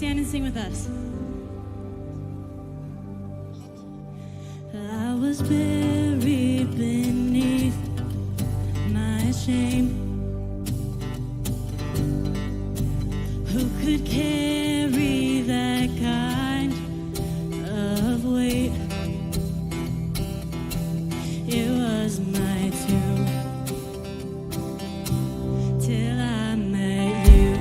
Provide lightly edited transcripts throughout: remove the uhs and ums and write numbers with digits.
stand and sing with us? I was buried beneath my shame. Who could carry that kind of weight? It was my tomb till I met you.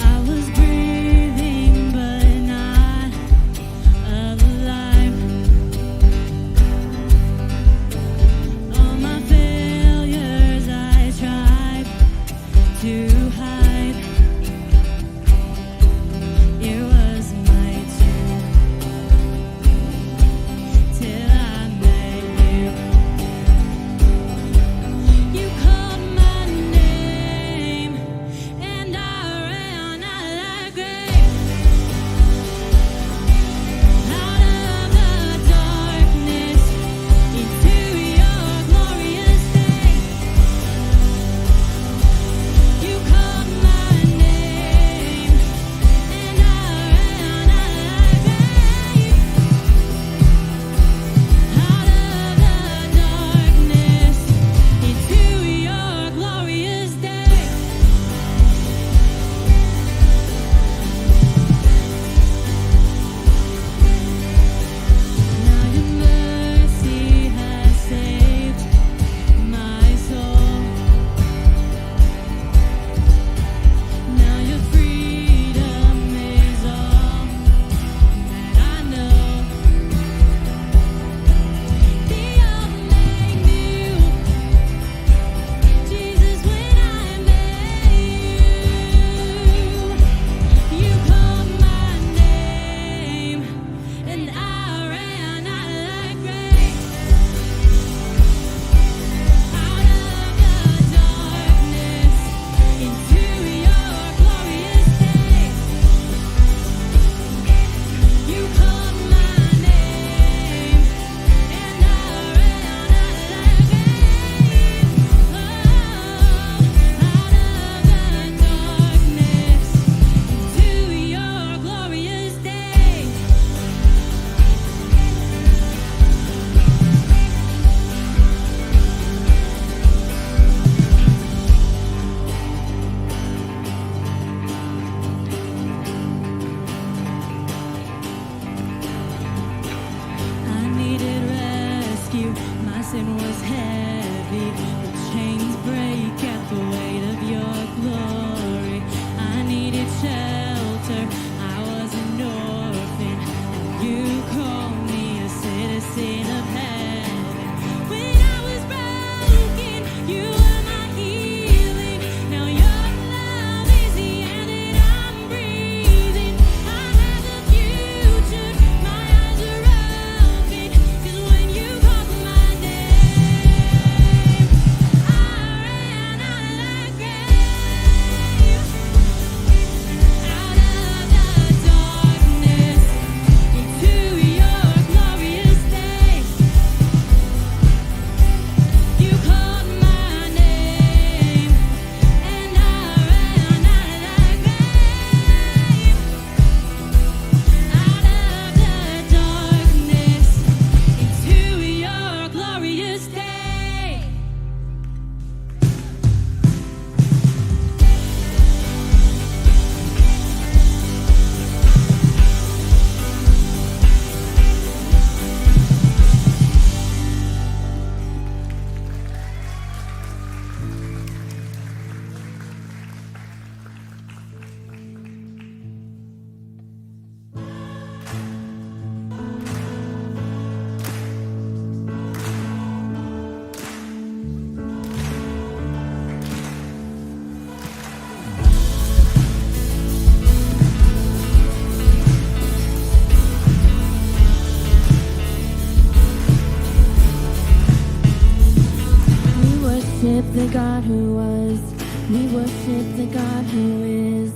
I was breathing but not alive. All my failures I tried to hide. It was my tomb till I met you. You called my name and I ran out of that grave, out of the darkness into your glorious day. You called my name and I ran out of that grave, out of the darkness into your glorious day. Now your mercy has saved my soul. Now your freedom is all that I know. The old made new, Jesus, when I met you. You called my name and I ran out of that grave, out of the darkness into your glorious day. You called my name and I ran out of that grave, out of the darkness into your glorious day. I needed rescue, my sin was heavy, the chains break at the weight of your glory. I needed shelter, I was an orphan, and you called me a citizen of heaven. When I was broken, you were my healing. Now your love is the air that I'm breathing. I have a future, my eyes are open, 'cause when you called my name, I ran out of that grave, out of the darkness into your glorious day. You called my name and I ran out of that grave, out of the darkness into your glorious day. We worship the God who was. We worship the God who is.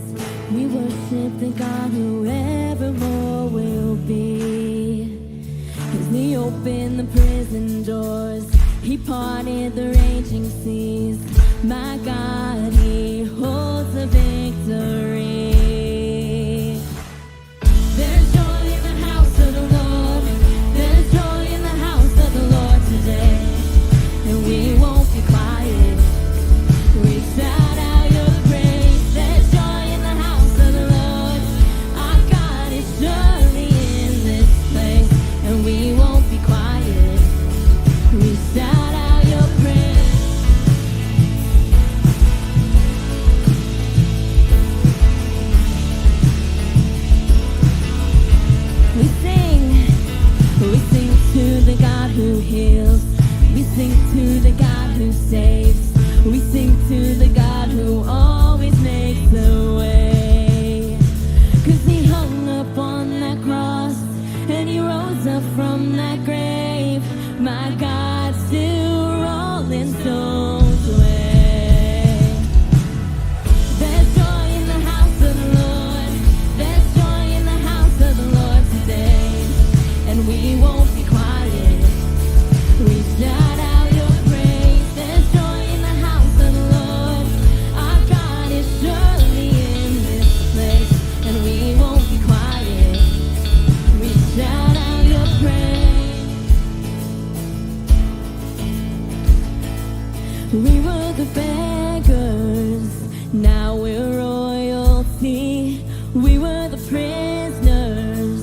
We worship the God who evermore will be. 'Cause He opened the prison doors. He parted the raging seas. My God, He holds the victory. We sing to the God who always makes a way. 'Cause he hung up on that cross and he rose up from that grave. My God still rolling stones away. There's joy in the house of the Lord. There's joy in the house of the Lord today. And we won't be quiet. We shout out your praise. There's joy in the house of the Lord. Our God is surely in this place. And we won't be quiet. We shout out your praise. We were the beggars, now we're royalty. We were the prisoners,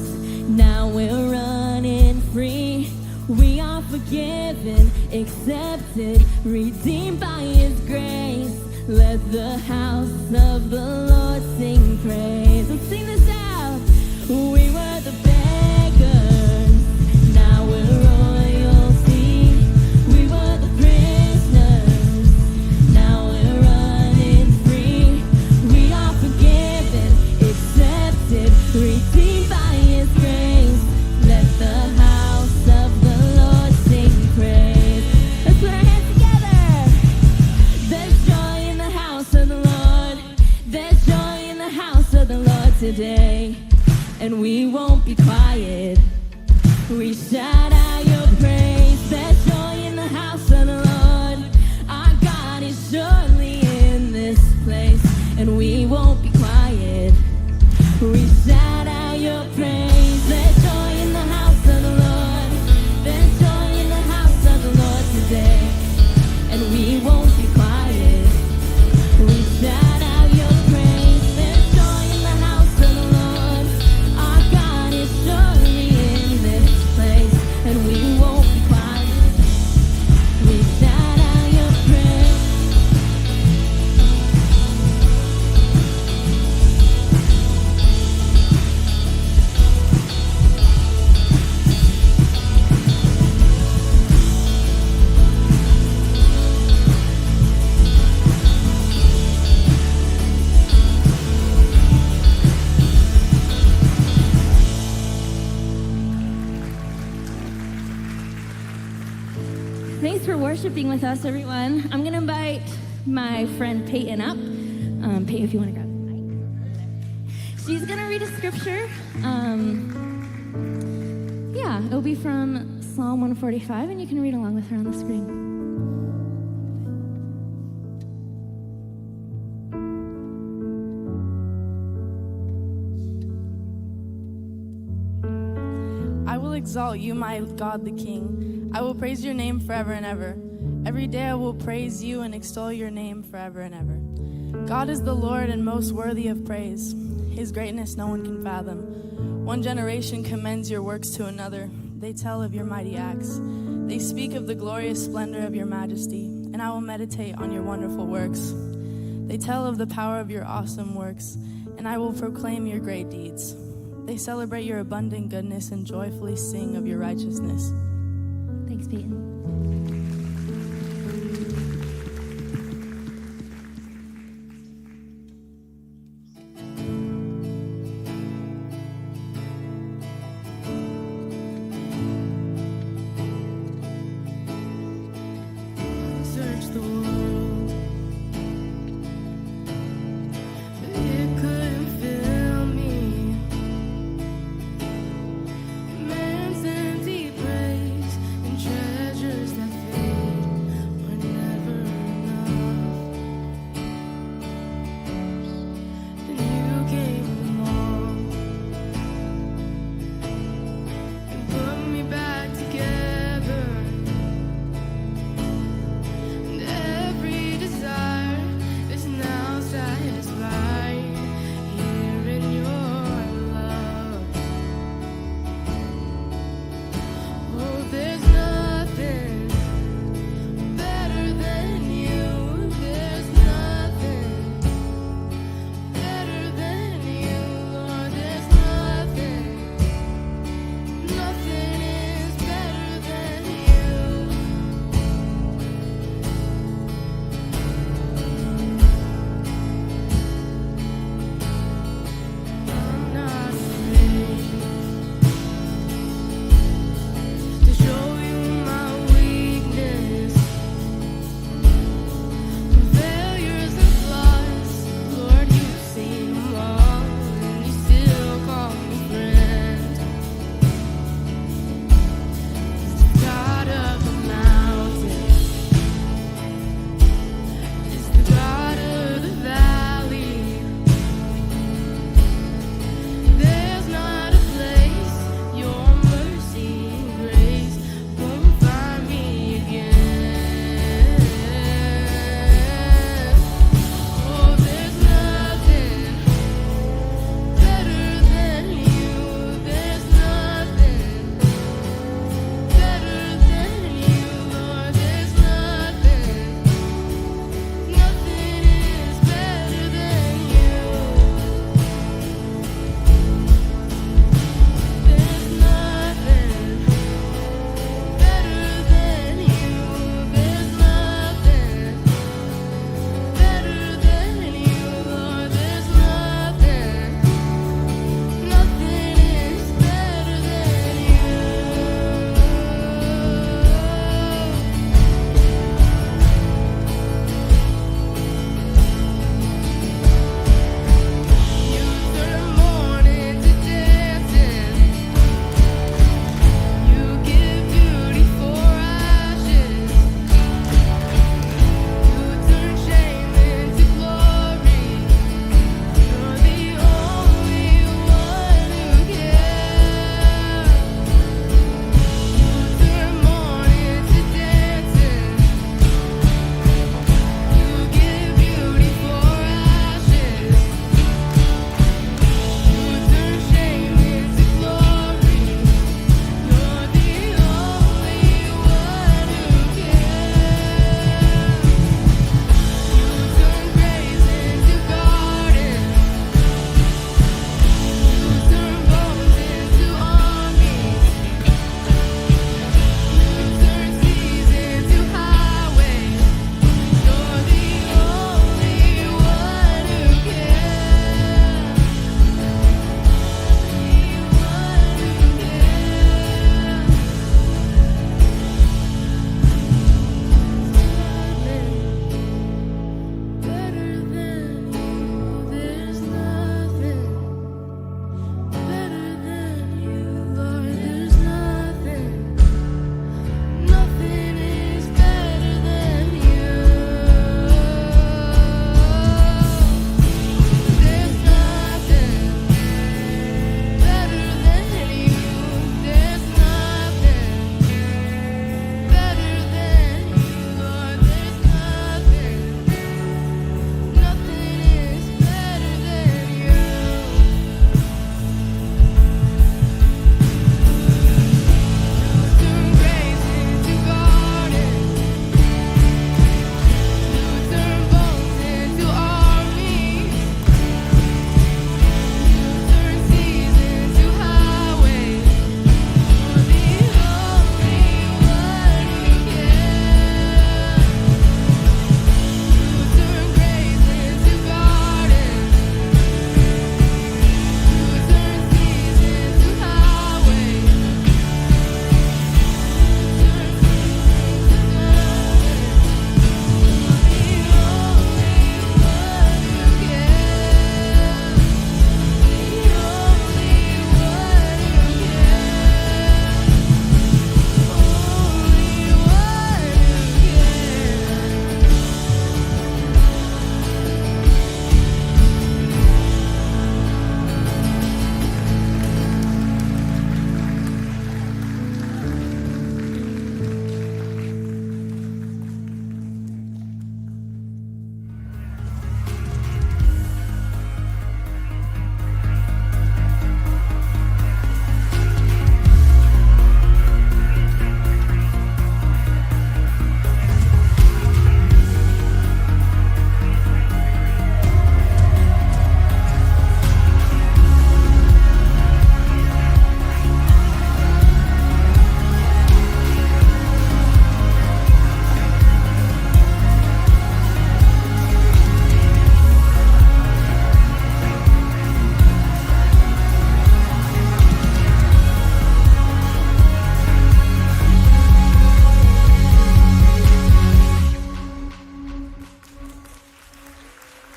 now we're running free. We are forgiven, accepted, redeemed by his grace. Let the house of the Lord sing praise. Let's sing this out. We were the beggars, now we're royalty. We were the prisoners, now we're running free. We are forgiven, accepted, redeemed by his grace. Let the house of the Lord sing praise. Let's put our hands together. There's joy in the house of the Lord. There's joy in the house of the Lord today. And we won't be quiet. We shout out your praise. There's joy in the house of the Lord. Our God is surely in this place. And we won't be quiet. We shout out your praise. There's joy in the house of the Lord. There's joy in the house of the Lord today. And we won't be quiet. We shout out your praise. There's joy in the house of the Lord. Our God is surely in this place. And we won't be quiet. We shout out your praise. Thanks for worshiping with us, everyone. I'm going to invite my friend Peyton up. Peyton, if you want to grab the mic. She's going to read a scripture. Yeah, it'll be from Psalm 145, and you can read along with her on the screen. I will exalt you, my God the King. I will praise your name forever and ever. Every day I will praise you and extol your name forever and ever. God is the Lord and most worthy of praise. His greatness no one can fathom. One generation commends your works to another. They tell of your mighty acts. They speak of the glorious splendor of your majesty, and I will meditate on your wonderful works. They tell of the power of your awesome works, and I will proclaim your great deeds. They celebrate your abundant goodness and joyfully sing of your righteousness. Thanks, Peyton. Search the world, but it couldn't fill me. Man's empty praise and treasure.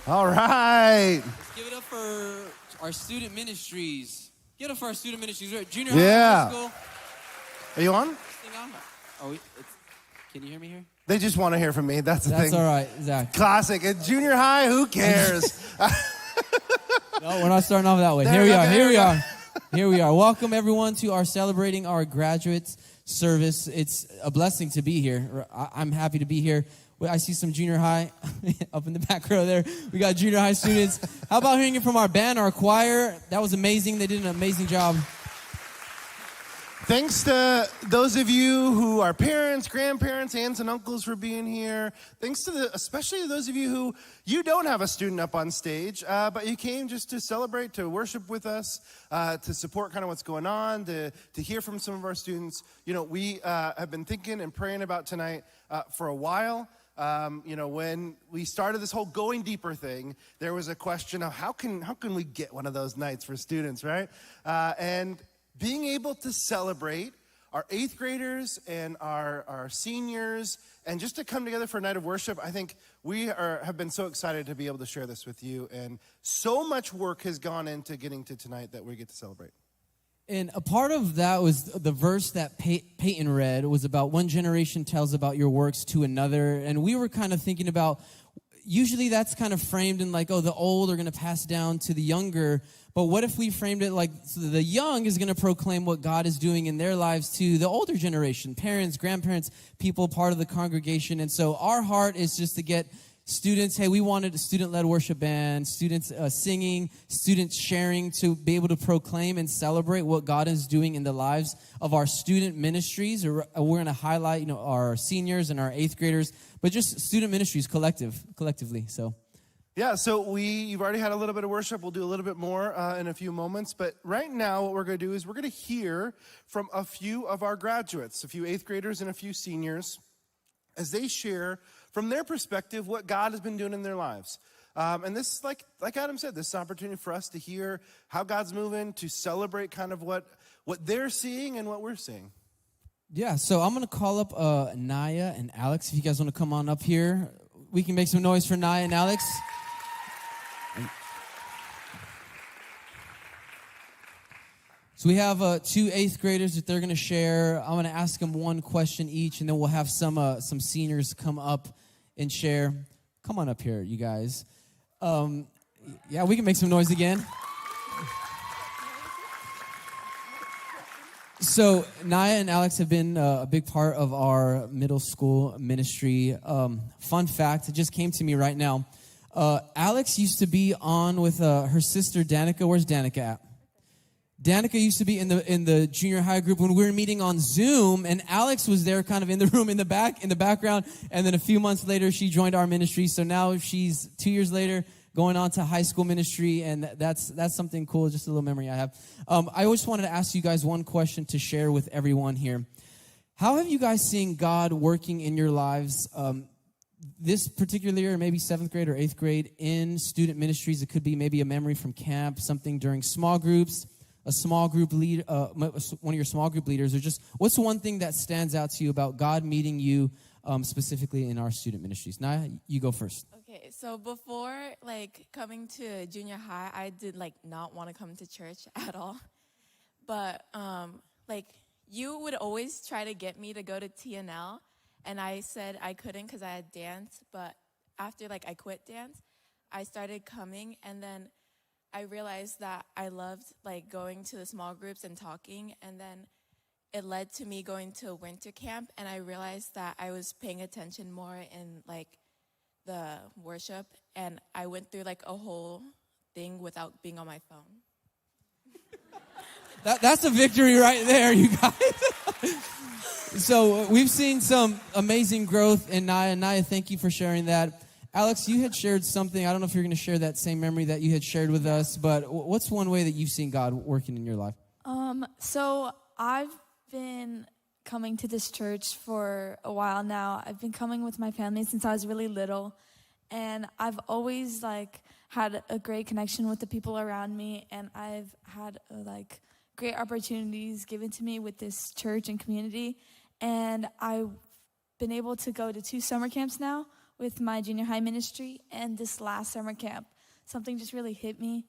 All right. Let's give it up for our student ministries. Give it up for our student ministries. We're at junior Yeah. high school. Are you on? This thing on? Oh, can you hear me here? They just want to hear from me. That's the That's thing. all right, Zach. Classic. At junior high, who cares? No, we're not starting off that way. There Here we we go, are. there Here we we go. are. Here we are. Welcome everyone to our celebrating our graduate service. It's a blessing to be here. I'm happy to be here. I see some junior high up in the back row there. We got junior high students. How about hearing it from our band, our choir? That was amazing. They did an amazing job. Thanks to those of you who are parents, grandparents, aunts, and uncles for being here. Thanks to especially those of you who you don't have a student up on stage, but you came just to celebrate, to worship with us, to support kind of what's going on, to hear from some of our students. You know, we have been thinking and praying about tonight for a while. When we started this whole Going Deeper thing, there was a question of how can we get one of those nights for students, right? And being able to celebrate our 8th graders and our seniors, and just to come together for a night of worship, I think we have been so excited to be able to share this with you. And so much work has gone into getting to tonight that we get to celebrate. And a part of that was the verse that Peyton read was about one generation tells about your works to another. And we were kind of thinking about, usually that's kind of framed in like, oh, the old are going to pass down to the younger. But what if we framed it like so the young is going to proclaim what God is doing in their lives to the older generation, parents, grandparents, people part of the congregation. And so our heart is just to get students, hey, we wanted a student-led worship band, students singing, students sharing to be able to proclaim and celebrate what God is doing in the lives of our student ministries. We're going to highlight, our seniors and our 8th graders, but just student ministries collectively. So. Yeah, so you've already had a little bit of worship. We'll do a little bit more in a few moments. But right now, what we're going to do is we're going to hear from a few of our graduates, a few 8th graders and a few seniors, as they share from their perspective what God has been doing in their lives. And this is like Adam said, this is an opportunity for us to hear how God's moving, to celebrate kind of what they're seeing and what we're seeing. Yeah, so I'm going to call up Naya and Alex. If you guys want to come on up here, we can make some noise for Naya and Alex. So we have 2 8th graders that they're going to share. I'm going to ask them one question each, and then we'll have some seniors come up and share. Come on up here, you guys. Yeah, we can make some noise again. So Naya and Alex have been a big part of our middle school ministry. Fun fact, it just came to me right now. Alex used to be on with her sister Danica. Where's Danica at? Danica used to be in the junior high group when we were meeting on Zoom, and Alex was there kind of in the room in the background, and then a few months later she joined our ministry. So now she's 2 years later going on to high school ministry, and that's something cool, just a little memory I have. I always wanted to ask you guys one question to share with everyone here. How have you guys seen God working in your lives this particular year, maybe 7th grade or 8th grade, in student ministries? It could be maybe a memory from camp, something during small groups, a small group lead, one of your small group leaders, or just what's one thing that stands out to you about God meeting you specifically in our student ministries? Naya, you go first. Okay, so before coming to junior high, I did not want to come to church at all. But you would always try to get me to go to TNL, and I said I couldn't because I had dance. But after I quit dance, I started coming, and then I realized that I loved going to the small groups and talking, and then it led to me going to winter camp, and I realized that I was paying attention more in the worship, and I went through a whole thing without being on my phone. That's a victory right there, you guys. So we've seen some amazing growth in Naya. Naya, thank you for sharing that. Alex, you had shared something. I don't know if you're going to share that same memory that you had shared with us, but what's one way that you've seen God working in your life? So I've been coming to this church for a while now. I've been coming with my family since I was really little, and I've always had a great connection with the people around me, and I've had great opportunities given to me with this church and community, and I've been able to go to 2 summer camps now, with my junior high ministry, and this last summer camp, something just really hit me,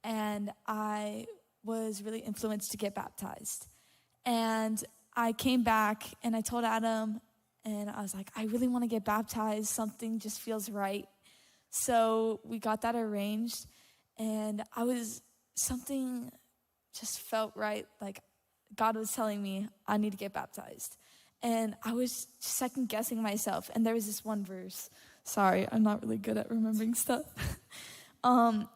and I was really influenced to get baptized. And I came back and I told Adam, and I was like, I really want to get baptized. Something just feels right. So we got that arranged, and something just felt right. Like God was telling me I need to get baptized. And I was second guessing myself. And there was this one verse. Sorry, I'm not really good at remembering stuff.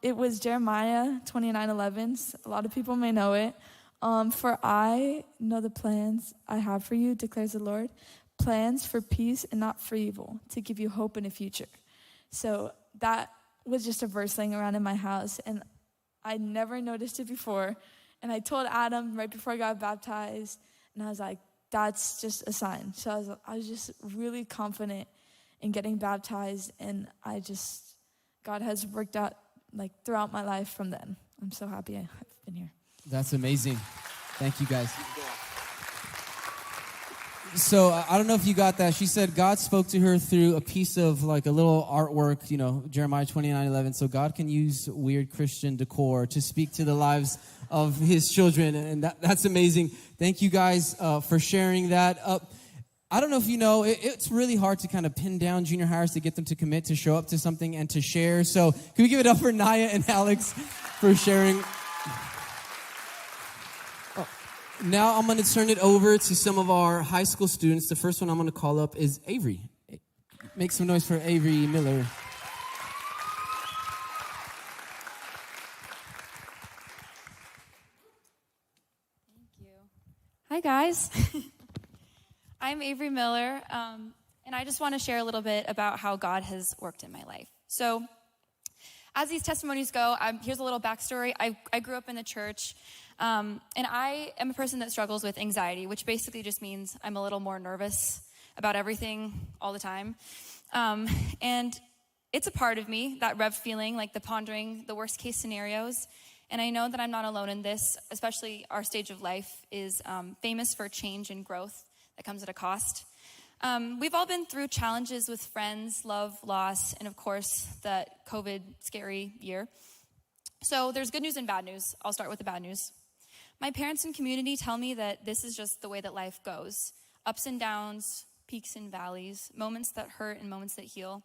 It was Jeremiah 29:11. A lot of people may know it. For I know the plans I have for you, declares the Lord. Plans for peace and not for evil, to give you hope in a future. So that was just a verse laying around in my house, and I never noticed it before. And I told Adam right before I got baptized, and I was like, that's just a sign. So I was just really confident in getting baptized, and God has worked out like throughout my life from then. I'm so happy I've been here. That's amazing. Thank you, guys. So I don't know if you got that. She said God spoke to her through a piece of like a little artwork, Jeremiah 29:11. So God can use weird Christian decor to speak to the lives of his children. And that's amazing. Thank you guys for sharing that. I don't know if you know, it's really hard to kind of pin down junior hires to get them to commit to show up to something and to share. So can we give it up for Naya and Alex for sharing? Now I'm going to turn it over to some of our high school students. The first one I'm going to call up is Avery. Make some noise for Avery Miller. Thank you. Hi, guys. I'm Avery Miller, and I just want to share a little bit about how God has worked in my life. So as these testimonies go, here's a little backstory. I grew up in the church. And I am a person that struggles with anxiety, which basically just means I'm a little more nervous about everything all the time. And it's a part of me, that Rev feeling, like the pondering the worst case scenarios. And I know that I'm not alone in this, especially our stage of life is famous for change and growth that comes at a cost. We've all been through challenges with friends, love, loss, and of course, that COVID scary year. So there's good news and bad news. I'll start with the bad news. My parents and community tell me that this is just the way that life goes. Ups and downs, peaks and valleys, moments that hurt and moments that heal.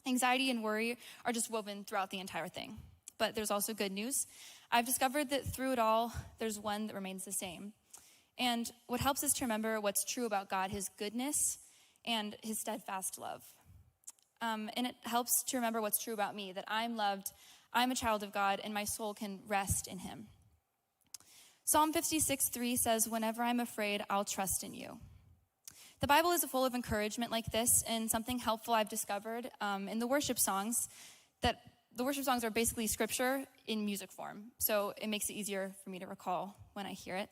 Anxiety and worry are just woven throughout the entire thing. But there's also good news. I've discovered that through it all, there's one that remains the same. And what helps is to remember what's true about God, his goodness and his steadfast love. And it helps to remember what's true about me, that I'm loved, I'm a child of God, and my soul can rest in him. Psalm 56:3 says, whenever I'm afraid, I'll trust in you. The Bible is full of encouragement like this, and something helpful I've discovered in the worship songs, that the worship songs are basically scripture in music form. So it makes it easier for me to recall when I hear it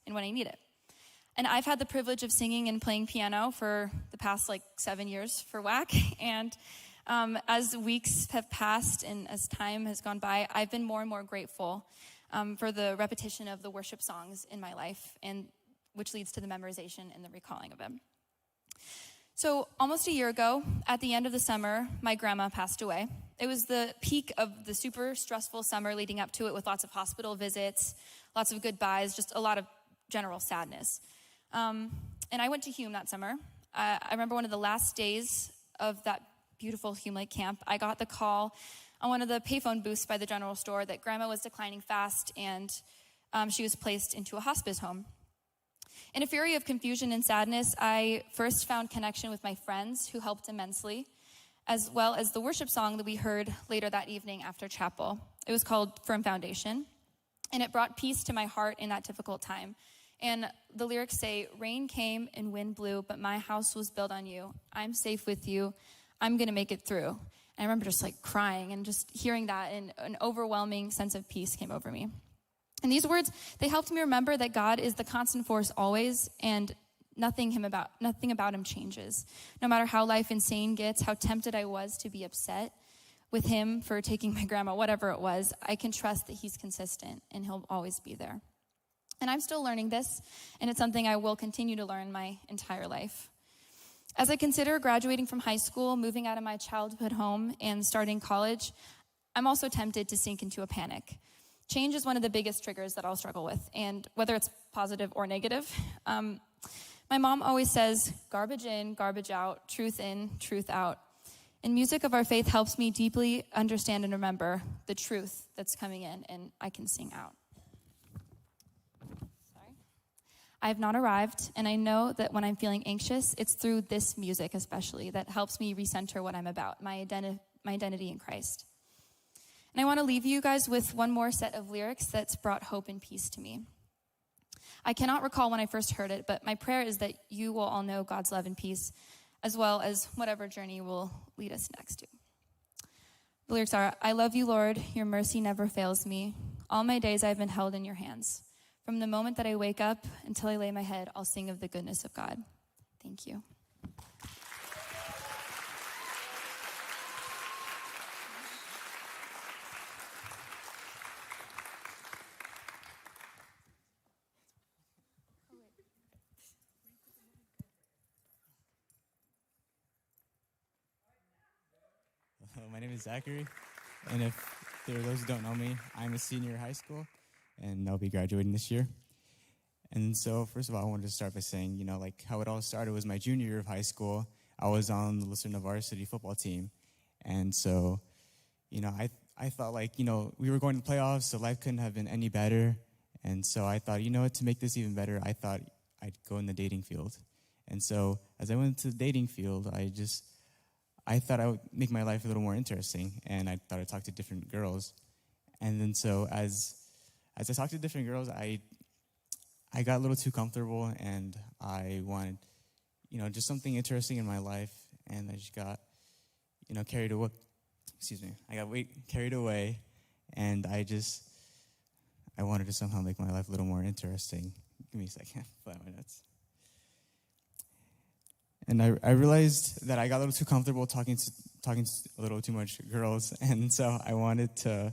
and when I need it. And I've had the privilege of singing and playing piano for the past 7 years for WAC, and as weeks have passed and as time has gone by, I've been more and more grateful for the repetition of the worship songs in my life, and which leads to the memorization and the recalling of them. So almost a year ago, at the end of the summer, my grandma passed away. It was the peak of the super stressful summer leading up to it, with lots of hospital visits, lots of goodbyes, just a lot of general sadness. And I went to Hume that summer. I remember one of the last days of that beautiful Hume Lake camp, I got the call on one of the payphone booths by the general store that grandma was declining fast, and she was placed into a hospice home. In a fury of confusion and sadness, I first found connection with my friends who helped immensely, as well as the worship song that we heard later that evening after chapel. It was called Firm Foundation, and it brought peace to my heart in that difficult time. And the lyrics say, rain came and wind blew, but my house was built on you. I'm safe with you. I'm going to make it through. And I remember just crying and just hearing that, and an overwhelming sense of peace came over me. And these words, they helped me remember that God is the constant force always, and nothing about him changes. No matter how life insane gets, how tempted I was to be upset with him for taking my grandma, whatever it was, I can trust that he's consistent and he'll always be there. And I'm still learning this, and it's something I will continue to learn my entire life. As I consider graduating from high school, moving out of my childhood home, and starting college, I'm also tempted to sink into a panic. Change is one of the biggest triggers that I'll struggle with, and whether it's positive or negative. My mom always says, garbage in, garbage out, truth in, truth out. And music of our faith helps me deeply understand and remember the truth that's coming in, and I can sing out. Sorry. I have not arrived, and I know that when I'm feeling anxious, it's through this music especially that helps me recenter what I'm about, my identity in Christ. And I want to leave you guys with one more set of lyrics that's brought hope and peace to me. I cannot recall when I first heard it, but my prayer is that you will all know God's love and peace, as well as whatever journey will lead us next to. The lyrics are, I love you, Lord, your mercy never fails me. All my days I've been held in your hands. From the moment that I wake up until I lay my head, I'll sing of the goodness of God. Thank you. My name is Zachary, and if there are those who don't know me, I'm a senior in high school, and I'll be graduating this year. And so, first of all, I wanted to start by saying, like how it all started was my junior year of high school. I was on the Lucerna varsity football team, and so, I thought like, we were going to the playoffs, so life couldn't have been any better. And so I thought, to make this even better, I thought I'd go in the dating field. And so, as I went to the dating field, I thought I would make my life a little more interesting, and I thought I'd talk to different girls. And then so as I talked to different girls, I got a little too comfortable, and I wanted, just something interesting in my life, and I just got, carried away. I got carried away, and I wanted to somehow make my life a little more interesting. Give me a second, pull out my notes. And I realized that I got a little too comfortable talking to a little too much girls, and so I wanted to.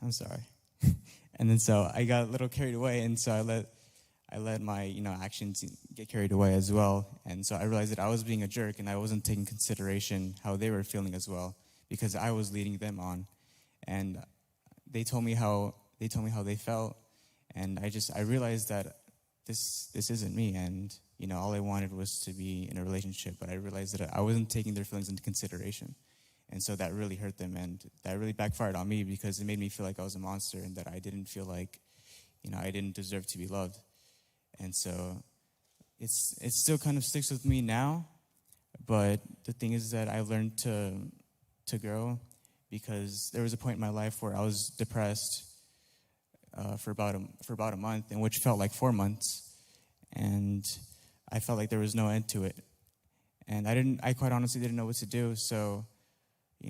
I'm sorry. And then so I got a little carried away, and so I let my actions get carried away as well, and so I realized that I was being a jerk, and I wasn't taking consideration how they were feeling as well, because I was leading them on, and they told me how they felt, and I realized that this isn't me, and all I wanted was to be in a relationship, but I realized that I wasn't taking their feelings into consideration. And so that really hurt them, and that really backfired on me because it made me feel like I was a monster and that I didn't feel like, I didn't deserve to be loved. And so it still kind of sticks with me now, but the thing is that I learned to grow, because there was a point in my life where I was depressed for about a month, and which felt like 4 months, and I felt like there was no end to it. And I quite honestly didn't know what to do. So,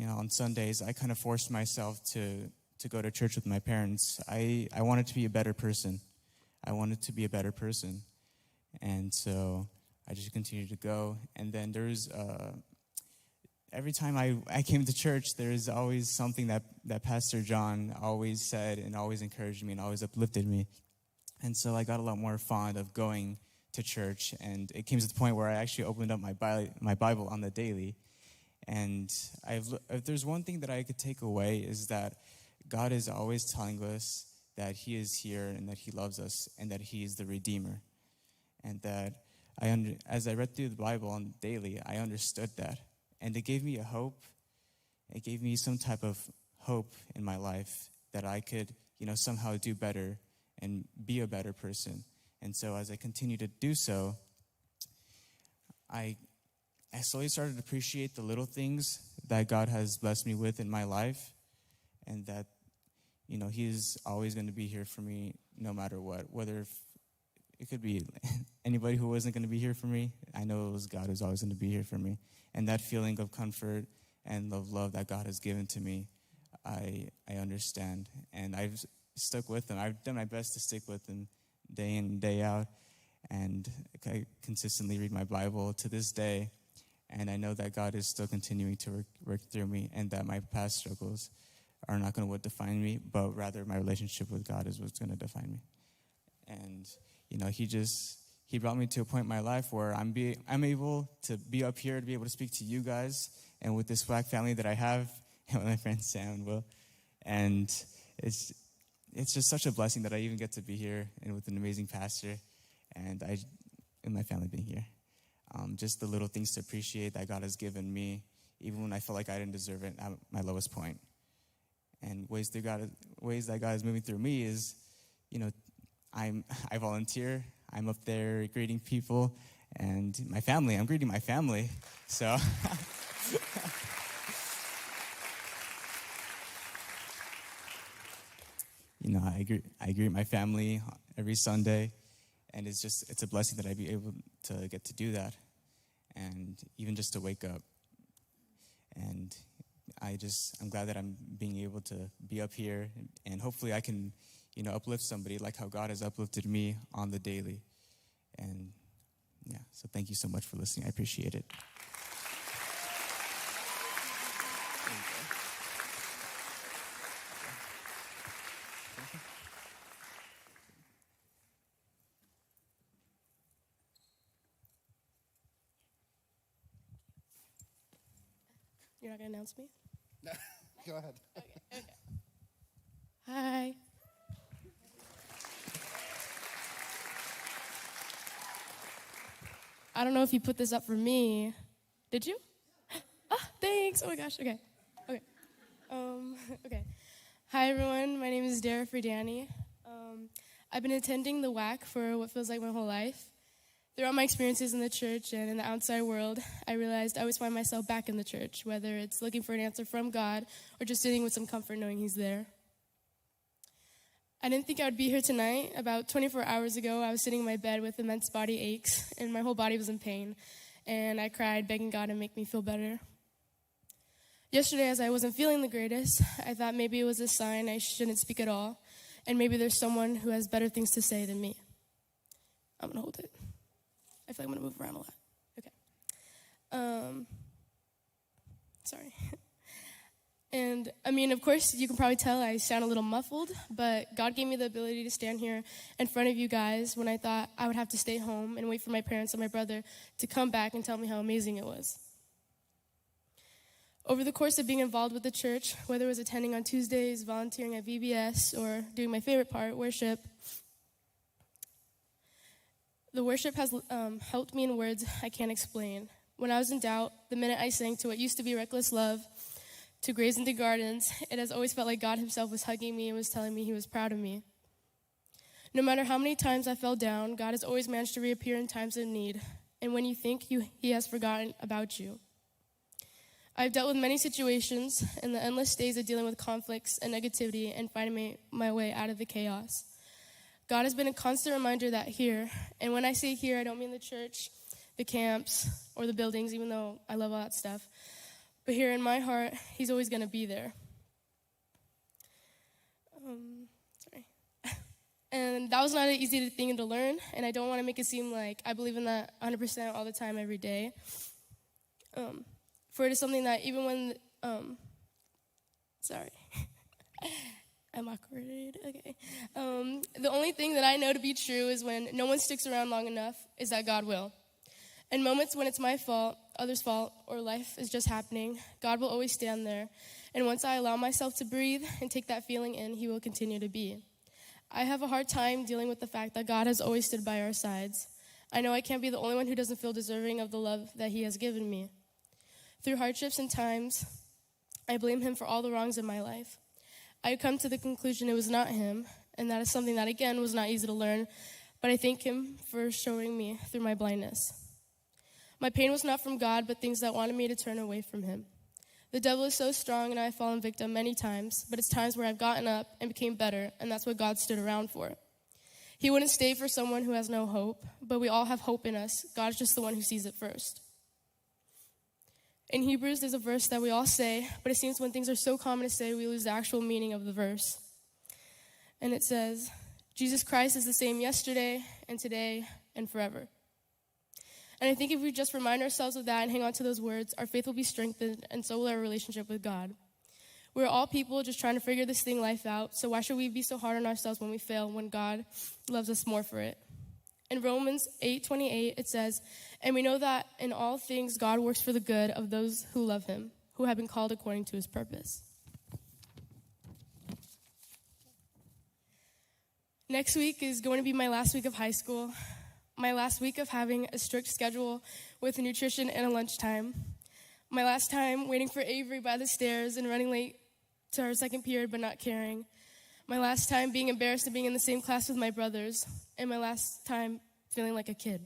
on Sundays, I kind of forced myself to go to church with my parents. I wanted to be a better person. And so I just continued to go. And then every time I came to church, there is always something that Pastor John always said and always encouraged me and always uplifted me. And so I got a lot more fond of going to church, and it came to the point where I actually opened up my Bible on the daily. And if there's one thing that I could take away, is that God is always telling us that he is here and that he loves us and that he is the Redeemer. And that as I read through the Bible on the daily, I understood that. And it gave me a hope. It gave me some type of hope in my life that I could, somehow do better and be a better person. And so as I continue to do so, I slowly started to appreciate the little things that God has blessed me with in my life, and that, he is always going to be here for me no matter what. Whether it could be anybody who wasn't going to be here for me, I know it was God who's always going to be here for me. And that feeling of comfort and of love that God has given to me, I understand. And I've stuck with him. I've done my best to stick with him day in and day out, and I consistently read my Bible to this day, and I know that God is still continuing to work through me, and that my past struggles are not going to define me, but rather my relationship with God is what's going to define me. And he He brought me to a point in my life where I'm able to be up here, to be able to speak to you guys, and with this black family that I have, and with my friend Sam and Will. And it's just such a blessing that I even get to be here and with an amazing pastor, and my family being here. Just the little things to appreciate that God has given me, even when I felt like I didn't deserve it at my lowest point. And ways that God is moving through me is, I volunteer. I'm up there greeting people, and I'm greeting my family. So, I greet my family every Sunday, and it's a blessing that I be able to get to do that, and even just to wake up. And I'm glad that I'm being able to be up here, and hopefully I can, uplift somebody like how God has uplifted me on the daily. And yeah, so thank you so much for listening. I appreciate it. You're not going to announce me? No, go ahead. Okay. Hi. I don't know if you put this up for me. Did you? Thanks. Oh my gosh. Okay. Okay. Hi everyone. My name is Dara Fridani. I've been attending the WAC for what feels like my whole life. Throughout my experiences in the church and in the outside world, I realized I always find myself back in the church, whether it's looking for an answer from God or just sitting with some comfort knowing He's there. I didn't think I would be here tonight. About 24 hours ago, I was sitting in my bed with immense body aches, and my whole body was in pain, and I cried, begging God to make me feel better. Yesterday, as I wasn't feeling the greatest, I thought maybe it was a sign I shouldn't speak at all, and maybe there's someone who has better things to say than me. I'm going to hold it. I feel like I'm going to move around a lot. Okay. Sorry. And, of course, you can probably tell I sound a little muffled, but God gave me the ability to stand here in front of you guys when I thought I would have to stay home and wait for my parents and my brother to come back and tell me how amazing it was. Over the course of being involved with the church, whether it was attending on Tuesdays, volunteering at VBS, or doing my favorite part, worship, the worship has helped me in words I can't explain. When I was in doubt, the minute I sang to what used to be Reckless Love, to Graves into Gardens, it has always felt like God Himself was hugging me and was telling me He was proud of me. No matter how many times I fell down, God has always managed to reappear in times of need, and when you think He has forgotten about you. I've dealt with many situations in the endless days of dealing with conflicts and negativity and finding my way out of the chaos. God has been a constant reminder that here, and when I say here, I don't mean the church, the camps, or the buildings, even though I love all that stuff. But here in my heart, He's always going to be there. Sorry. And that was not an easy thing to learn, and I don't want to make it seem like I believe in that 100% all the time, every day. For it is something that even when, sorry. I'm awkward, okay. The only thing that I know to be true is when no one sticks around long enough is that God will. In moments when it's my fault, others' fault, or life is just happening, God will always stand there. And once I allow myself to breathe and take that feeling in, He will continue to be. I have a hard time dealing with the fact that God has always stood by our sides. I know I can't be the only one who doesn't feel deserving of the love that He has given me. Through hardships and times, I blame Him for all the wrongs in my life. I come to the conclusion it was not Him, and that is something that, again, was not easy to learn, but I thank Him for showing me through my blindness. My pain was not from God, but things that wanted me to turn away from Him. The devil is so strong, and I have fallen victim many times, but it's times where I've gotten up and became better, and that's what God stood around for. He wouldn't stay for someone who has no hope, but we all have hope in us. God's just the one who sees it first. In Hebrews, there's a verse that we all say, but it seems when things are so common to say, we lose the actual meaning of the verse. And it says, Jesus Christ is the same yesterday and today and forever. And I think if we just remind ourselves of that and hang on to those words, our faith will be strengthened, and so will our relationship with God. We're all people just trying to figure this thing life out, so why should we be so hard on ourselves when we fail, when God loves us more for it? In Romans 8:28, it says, "And we know that in all things God works for the good of those who love him, who have been called according to his purpose." Next week is going to be my last week of high school, my last week of having a strict schedule with nutrition and a lunchtime, my last time waiting for Avery by the stairs and running late to our second period but not caring, my last time being embarrassed of being in the same class with my brothers, and my last time feeling like a kid.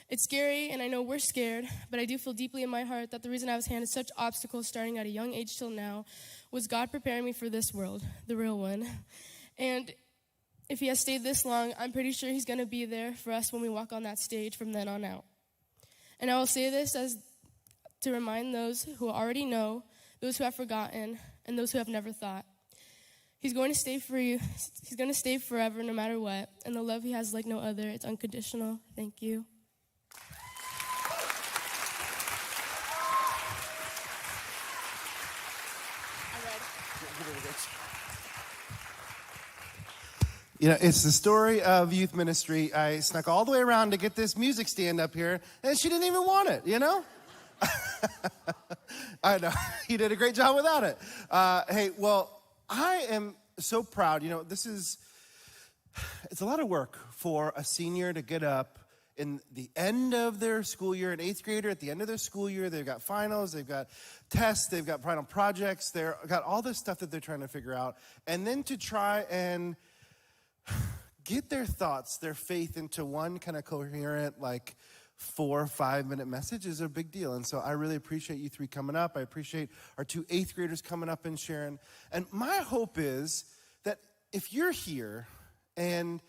It's scary, and I know we're scared, but I do feel deeply in my heart that the reason I was handed such obstacles starting at a young age till now was God preparing me for this world, the real one. And if he has stayed this long, I'm pretty sure he's going to be there for us when we walk on that stage from then on out. And I will say this as to remind those who already know, those who have forgotten, and those who have never thought. He's going to stay for you. He's going to stay forever no matter what. And the love he has is like no other. It's unconditional. Thank you. You know, it's the story of youth ministry. I snuck all the way around to get this music stand up here, and she didn't even want it, you know? I know. You did a great job without it. Hey, well, I am so proud. You know, it's a lot of work for a senior to get up in the end of their school year, an eighth grader at the end of their school year. They've got finals, they've got tests, they've got final projects, they've got all this stuff that they're trying to figure out. And then to try and get their thoughts, their faith into one kind of coherent, like 4 or 5 minute message is a big deal. And so I really appreciate you three coming up. I appreciate our 2 eighth graders coming up and sharing. And my hope is that if you're here, and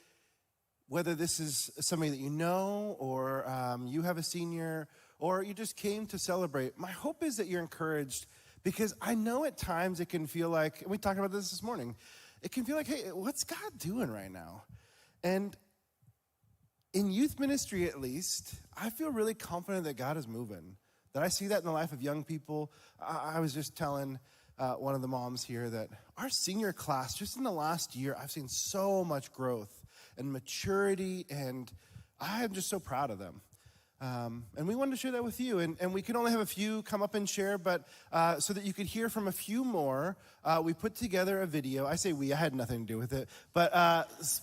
whether this is somebody that you know, or you have a senior, or you just came to celebrate, my hope is that you're encouraged, because I know at times it can feel like, and we talked about this morning, it can feel like, hey, what's God doing right now? And in youth ministry, at least, I feel really confident that God is moving, that I see that in the life of young people. I was just telling one of the moms here that our senior class, just in the last year, I've seen so much growth and maturity, and I am just so proud of them. And we wanted to share that with you. And we could only have a few come up and share, but so that you could hear from a few more, we put together a video. I say we, I had nothing to do with it. But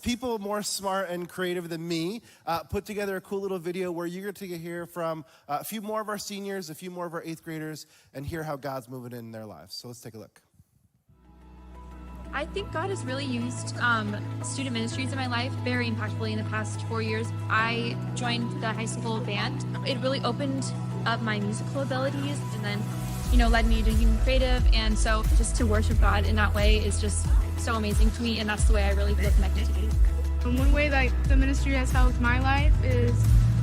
people more smart and creative than me put together a cool little video where you're going to hear from a few more of our seniors, a few more of our eighth graders, and hear how God's moving in their lives. So let's take a look. I think God has really used student ministries in my life very impactfully in the past 4 years. I joined the high school band. It really opened up my musical abilities, and then, led me to being creative. And so just to worship God in that way is just so amazing to me, and that's the way I really feel connected to Him. And one way that the ministry has helped my life is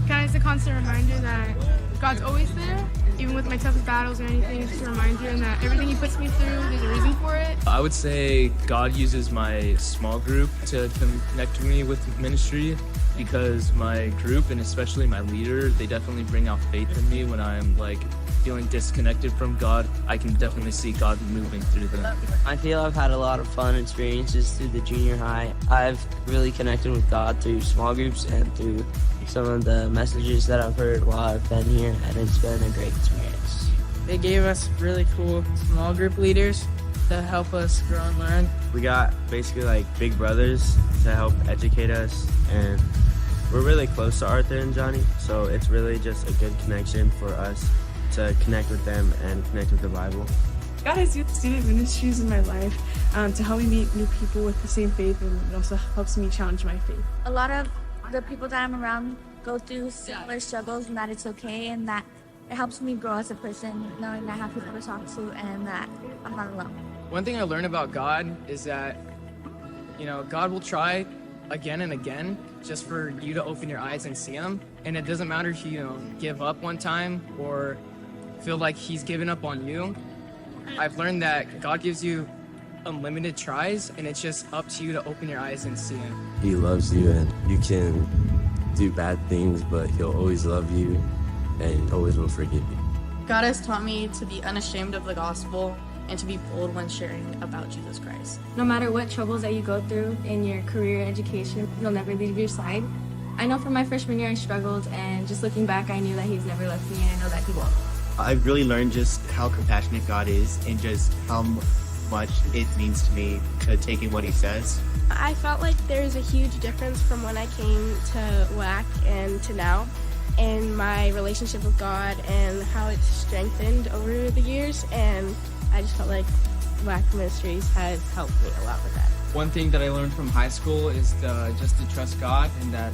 kind of as a constant reminder that God's always there, even with my toughest battles or anything. It's just a reminder that everything He puts me through, there's a reason for it. I would say God uses my small group to connect me with ministry, because my group, and especially my leader, they definitely bring out faith in me when I'm feeling disconnected from God. I can definitely see God moving through them. I feel I've had a lot of fun experiences through the junior high. I've really connected with God through small groups and through some of the messages that I've heard while I've been here, and it's been a great experience. They gave us really cool small group leaders to help us grow and learn. We got basically big brothers to help educate us, and we're really close to Arthur and Johnny, so it's really just a good connection for us to connect with them and connect with the Bible. God has used student ministries in my life to help me meet new people with the same faith, and it also helps me challenge my faith. A lot of the people that I'm around go through similar struggles, and that it's okay, and that it helps me grow as a person, knowing that I have people to talk to and that I'm not alone. One thing I learned about God is that, God will try again and again just for you to open your eyes and see Him. And it doesn't matter if you give up one time or feel like He's given up on you. I've learned that God gives you unlimited tries, and it's just up to you to open your eyes and see Him. He loves you, and you can do bad things, but He'll always love you and always will forgive you. God has taught me to be unashamed of the gospel and to be bold when sharing about Jesus Christ. No matter what troubles that you go through in your career, education, He'll never leave your side. I know from my freshman year I struggled, and just looking back, I knew that He's never left me, and I know that He won't. I've really learned just how compassionate God is and just how much it means to me to take in what He says. I felt like there's a huge difference from when I came to WAC and to now in my relationship with God and how it's strengthened over the years, and I just felt like WAC Ministries has helped me a lot with that. One thing that I learned from high school is just to trust God, and that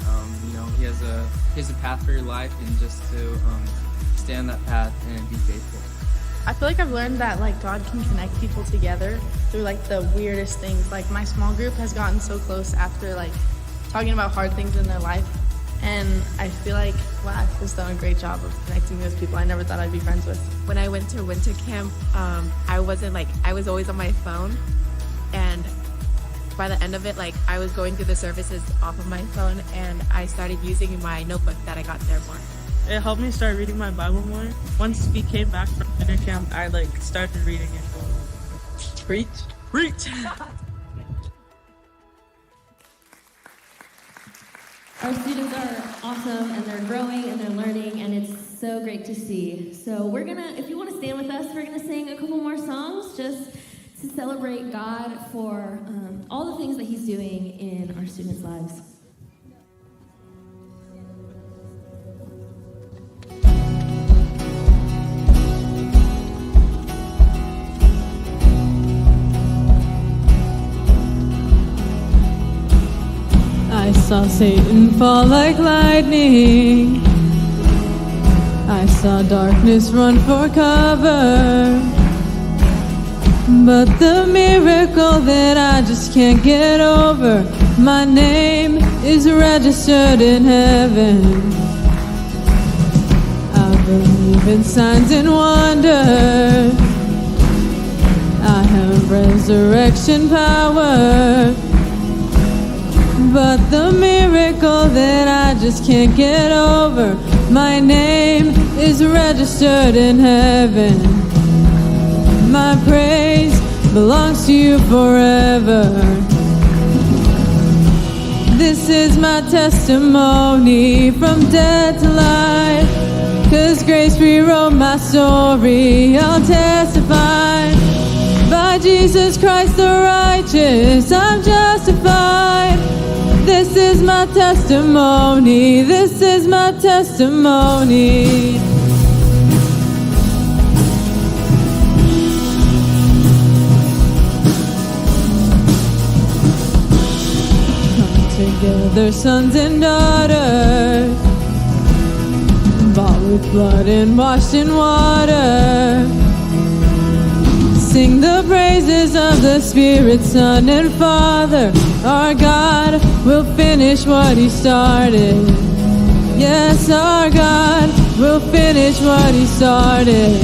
He has a path for your life, and just to stay on that path and be faithful. I feel like I've learned that God can connect people together through the weirdest things. My small group has gotten so close after talking about hard things in their life, and I feel like WAC has done a great job of connecting me with people I never thought I'd be friends with. When I went to winter camp, I was always on my phone, and by the end of it, I was going through the services off of my phone, and I started using my notebook that I got there more. It helped me start reading my Bible more. Once we came back from winter camp, I started reading it. Preach. Our students are awesome, and they're growing and they're learning, and it's so great to see. So we're gonna, if you want to stand with us, we're gonna sing a couple more songs just to celebrate God for all the things that He's doing in our students' lives. I saw Satan fall like lightning. I saw darkness run for cover. But the miracle that I just can't get over, my name is registered in heaven. I believe in signs and wonders. I have resurrection power. But the miracle that I just can't get over, my name is registered in heaven. My praise belongs to you forever. This is my testimony from death to life. 'Cause grace rewrote my story. I'll testify. By Jesus Christ the righteous, I'm justified. This is my testimony. This is my testimony. Come together, sons and daughters, bought with blood and washed in water. Sing the praises of the Spirit, Son, and Father. Our God will finish what He started. Yes, our God will finish what He started.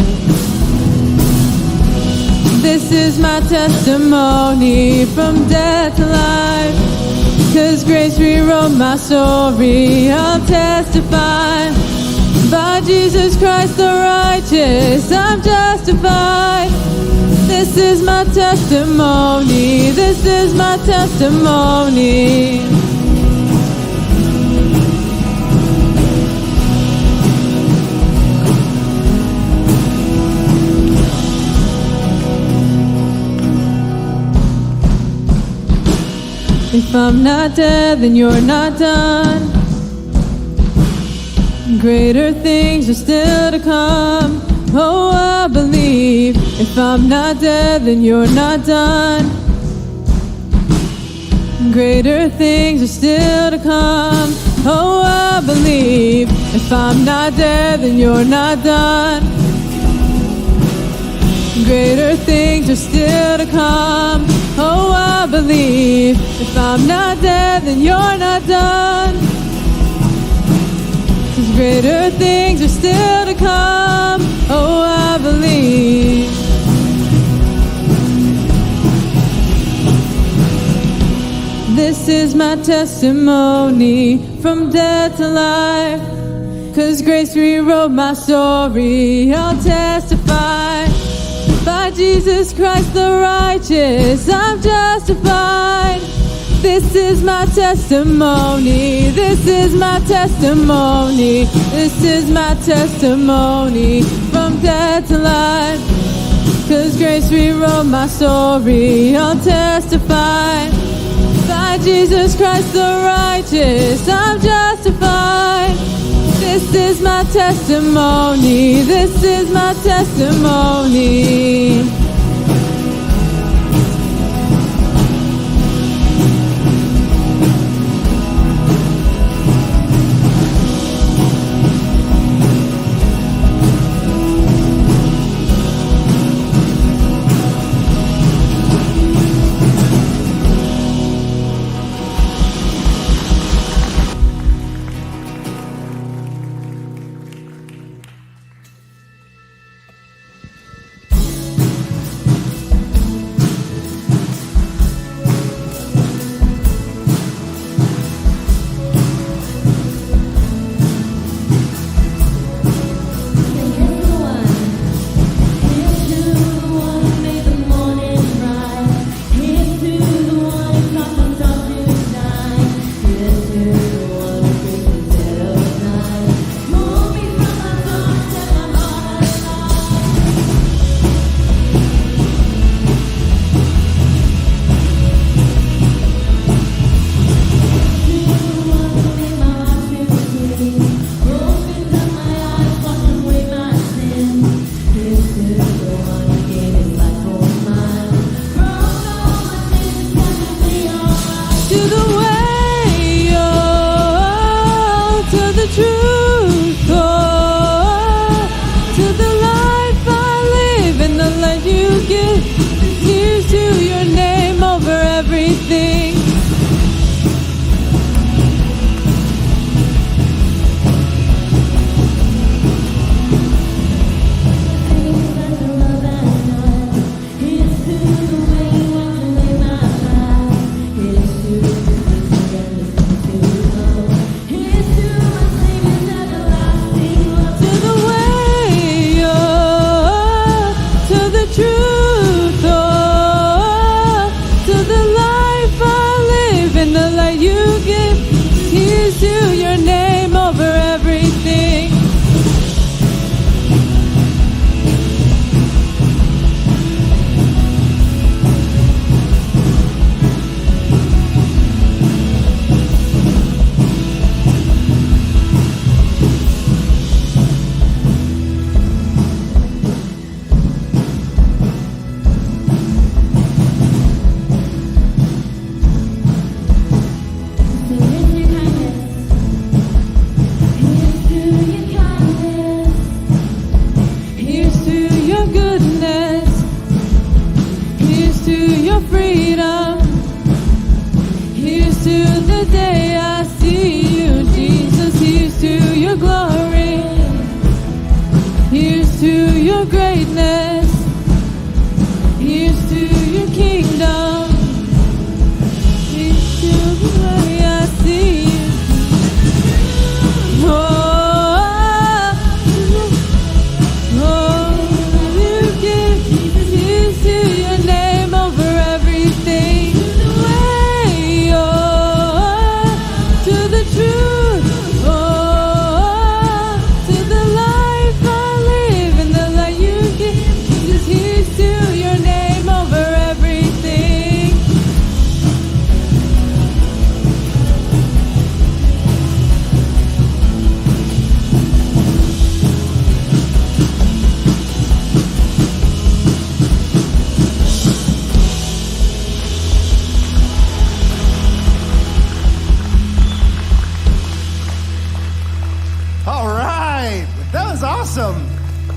This is my testimony from death to life. 'Cause grace rewrote my story. I'll testify. By Jesus Christ the righteous, I'm justified. This is my testimony. This is my testimony. If I'm not dead, then you're not done. Greater things are still to come. Oh, I believe. If I'm not dead, then you're not done. Greater things are still to come. Oh, I believe. If I'm not dead, then you're not done. Greater things are still to come. Oh, I believe. If I'm not dead, then you're not done. 'Cause greater things are still to come. Oh, I believe. This is my testimony from death to life. 'Cause grace rewrote my story. I'll testify. By Jesus Christ the righteous, I'm justified. This is my testimony. This is my testimony. This is my testimony. From death to life. 'Cause grace rewrote my story. I'll testify. By Jesus Christ the righteous, I'm justified. This is my testimony. This is my testimony.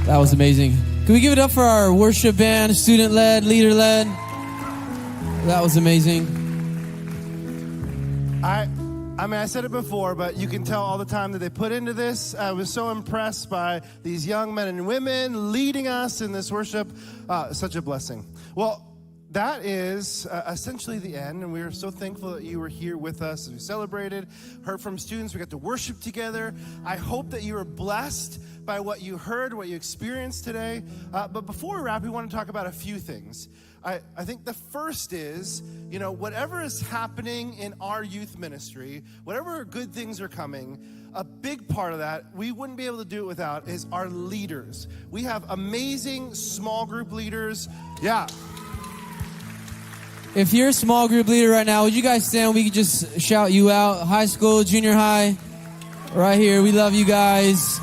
That was amazing. Can we give it up for our worship band, student-led, leader-led? That was amazing. I mean, I said it before, but you can tell all the time that they put into this. I was so impressed by these young men and women leading us in this worship. Such a blessing. Well, that is essentially the end, and we are so thankful that you were here with us as we celebrated, heard from students, we got to worship together. I hope that you were blessed by what you heard, what you experienced today. But before we wrap, we want to talk about a few things. I think the first is, whatever is happening in our youth ministry, whatever good things are coming, a big part of that, we wouldn't be able to do it without, is our leaders. We have amazing small group leaders. Yeah. If you're a small group leader right now, would you guys stand? We could just shout you out. High school, junior high, right here. We love you guys.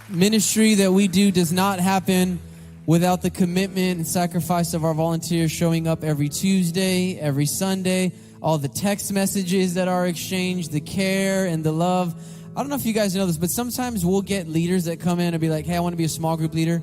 Ministry that we do does not happen without the commitment and sacrifice of our volunteers showing up every Tuesday, every Sunday, all the text messages that are exchanged, the care and the love. I don't know if you guys know this, but sometimes we'll get leaders that come in and be like, hey, I want to be a small group leader.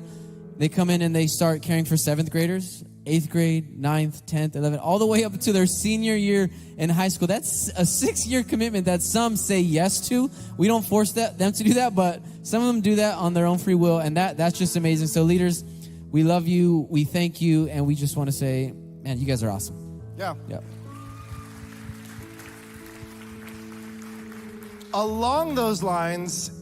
They come in and they start caring for 7th graders, 8th grade, 9th, 10th, 11th, all the way up to their senior year in high school. That's a 6-year commitment that some say yes to. We don't force them to do that, but some of them do that on their own free will, and that's just amazing. So leaders, we love you, we thank you, and we just want to say, man, you guys are awesome. Yeah. Yeah. Along those lines,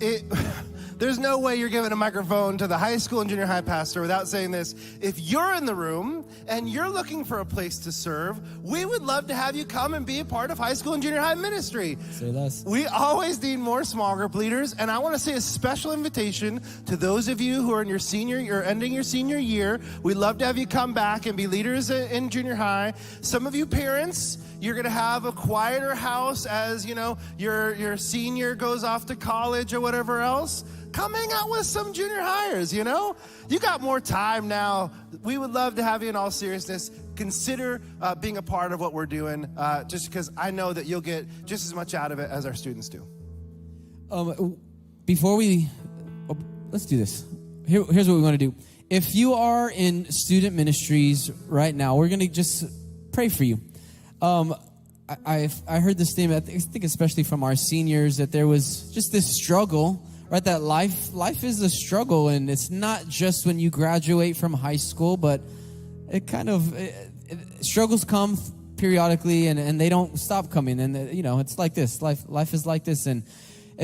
there's no way you're giving a microphone to the high school and junior high pastor without saying this. If you're in the room and you're looking for a place to serve, we would love to have you come and be a part of high school and junior high ministry. Say less. We always need more small group leaders, and I want to say a special invitation to those of you who are in you're ending your senior year. We'd love to have you come back and be leaders in junior high. Some of you parents, you're going to have a quieter house as, your senior goes off to college or whatever else. Come hang out with some junior hires, You got more time now. We would love to have you in all seriousness. Consider being a part of what we're doing, just because I know that you'll get just as much out of it as our students do. Let's do this. Here's what we want to do. If you are in student ministries right now, we're going to just pray for you. I heard this theme, I think especially from our seniors, that there was just this struggle, right? That life is a struggle, and it's not just when you graduate from high school, but it kind of, struggles come periodically, and they don't stop coming, and it's like this. Life is like this, and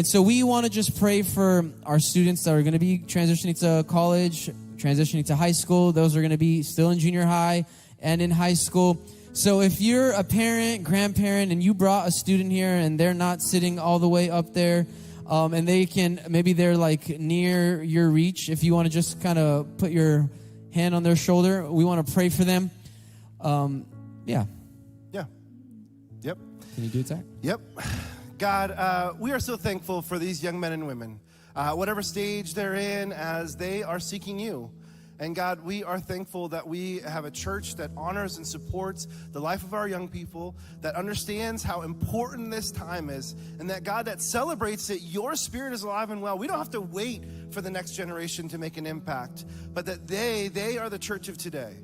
so we want to just pray for our students that are going to be transitioning to college, transitioning to high school. Those are going to be still in junior high and in high school. So if you're a parent, grandparent, and you brought a student here and they're not sitting all the way up there, and maybe they're like near your reach, if you want to just kind of put your hand on their shoulder, we want to pray for them. Yeah. Yep. Can you do it, Zach? Yep. God, we are so thankful for these young men and women, whatever stage they're in as they are seeking you. And God, we are thankful that we have a church that honors and supports the life of our young people, that understands how important this time is, and that God, that celebrates that your spirit is alive and well. We don't have to wait for the next generation to make an impact, but that they are the church of today.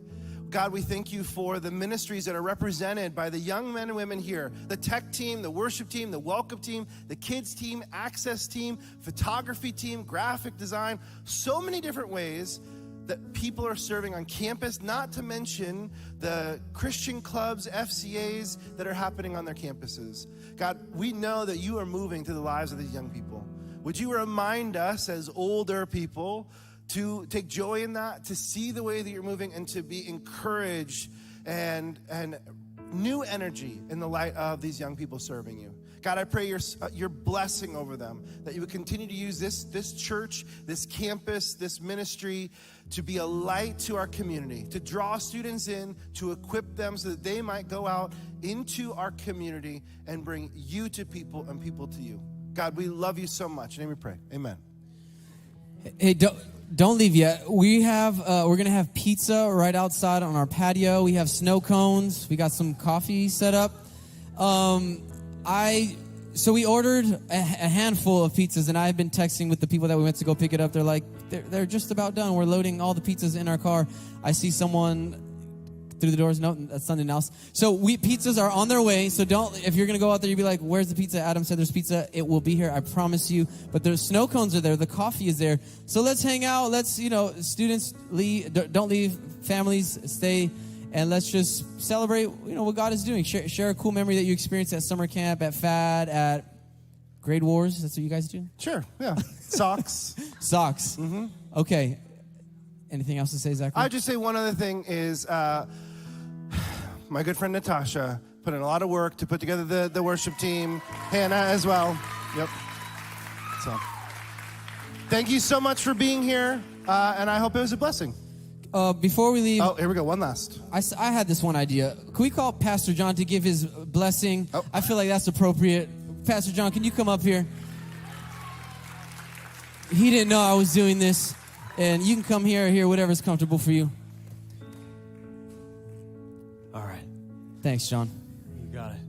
God, we thank you for the ministries that are represented by the young men and women here, the tech team, the worship team, the welcome team, the kids team, access team, photography team, graphic design, so many different ways that people are serving on campus, not to mention the Christian clubs, FCAs that are happening on their campuses. God, we know that you are moving through the lives of these young people. Would you remind us as older people to take joy in that, to see the way that you're moving, and to be encouraged and new energy in the light of these young people serving you. God, I pray your blessing over them, that you would continue to use this church, this campus, this ministry to be a light to our community, to draw students in, to equip them so that they might go out into our community and bring you to people and people to you. God, we love you so much. In your name we pray. Amen. Hey, don't leave yet. We're going to have pizza right outside on our patio. We have snow cones. We got some coffee set up. So we ordered a handful of pizzas, and I've been texting with the people that we went to go pick it up. They're like, they're just about done. We're loading all the pizzas in our car. I see someone through the doors? No, that's something else. So pizzas are on their way. So if you're going to go out there, you'll be like, where's the pizza? Adam said there's pizza. It will be here, I promise you. But the snow cones are there. The coffee is there. So let's hang out. Let's, students don't leave, families stay, and let's just celebrate, what God is doing. Share a cool memory that you experienced at summer camp, at FAD, at Grade Wars. That's what you guys do? Sure, yeah. Socks. Socks. Mm-hmm. Okay. Anything else to say, Zachary? I would just say one other thing is my good friend Natasha put in a lot of work to put together the worship team. Hannah as well. Yep. So, thank you so much for being here, and I hope it was a blessing. Before we leave... Oh, here we go. One last. I had this one idea. Can we call Pastor John to give his blessing? Oh. I feel like that's appropriate. Pastor John, can you come up here? He didn't know I was doing this. And you can come here or here, whatever's comfortable for you. All right. Thanks, John. You got it.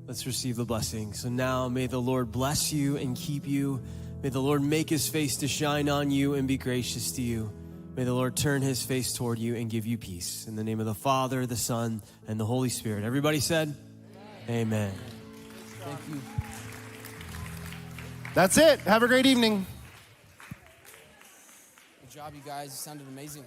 Let's receive the blessing. So now may the Lord bless you and keep you. May the Lord make his face to shine on you and be gracious to you. May the Lord turn his face toward you and give you peace. In the name of the Father, the Son, and the Holy Spirit. Everybody said, Amen. Thank you. That's it. Have a great evening. Good job, you guys. You sounded amazing.